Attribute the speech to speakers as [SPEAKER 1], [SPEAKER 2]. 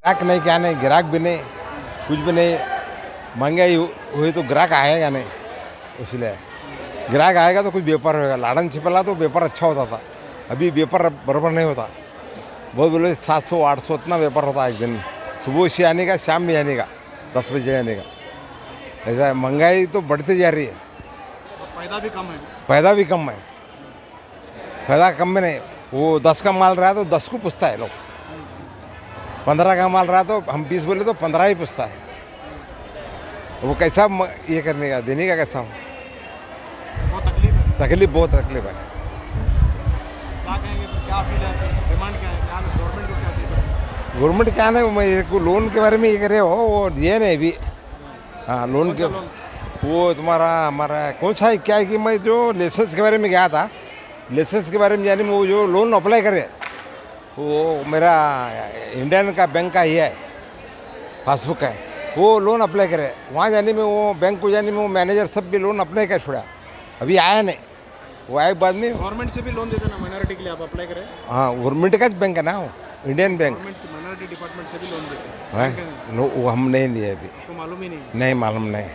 [SPEAKER 1] ग्राहक नहीं, क्या नहीं, ग्राहक भी नहीं, कुछ भी नहीं। महंगाई हुई तो ग्राहक आएगा नहीं, इसलिए ग्राहक आएगा तो कुछ व्यापार होगा। लाड़न से पहला तो व्यापार अच्छा होता था, अभी व्यापार बराबर नहीं होता। बहुत बोले 700-800 इतना व्यापार होता है एक दिन, सुबह से आने का, शाम में आने का, 10 बजे आने का। ऐसा है, महंगाई तो बढ़ती जा रही है,
[SPEAKER 2] फायदा भी कम है।
[SPEAKER 1] फायदा भी कम है। फायदा कम में नहीं, वो 10 का माल रहा तो 10 को पूछता है लोग, 15 का माल रहा तो हम 20 बोले तो 15 ही पूछता है। वो कैसा ये करने का, देने का कैसा हो,
[SPEAKER 2] बहुत तकलीफ है।
[SPEAKER 1] तकलीफ, बहुत तकलीफ है।
[SPEAKER 2] क्या कहेंगे, क्या फील है, डिमांड क्या है, क्या गवर्नमेंट को क्या फील है?
[SPEAKER 1] गवर्नमेंट क्या है, मेरे को लोन के बारे में ये करे हो, वो दिए नहीं अभी। हाँ, लोन के, वो तुम्हारा हमारा कौन सा है, क्या है कि मैं जो लाइसेंस के बारे में गया था, लाइसेंस के बारे में जाने में वो जो लोन अप्लाई करे, वो मेरा इंडियन का बैंक का ही है, पासबुक है, वो लोन अप्लाई करे। वहाँ जाने में, वो बैंक को जाने में, वो मैनेजर सब भी लोन अप्लाई कर छोड़ा, अभी आया नहीं। वो आए बाद में
[SPEAKER 2] गवर्नमेंट से भी लोन देते ना माइनॉरिटी के लिए, आप अप्लाई करें।
[SPEAKER 1] हाँ, गवर्नमेंट का बैंक है ना वो, इंडियन बैंक
[SPEAKER 2] गवर्नमेंट से, माइनॉरिटी डिपार्टमेंट से भी लोन देते हैं।
[SPEAKER 1] है। वो हम नहीं लिए अभी,
[SPEAKER 2] तो मालूम ही नहीं है।
[SPEAKER 1] नहीं मालूम नहीं।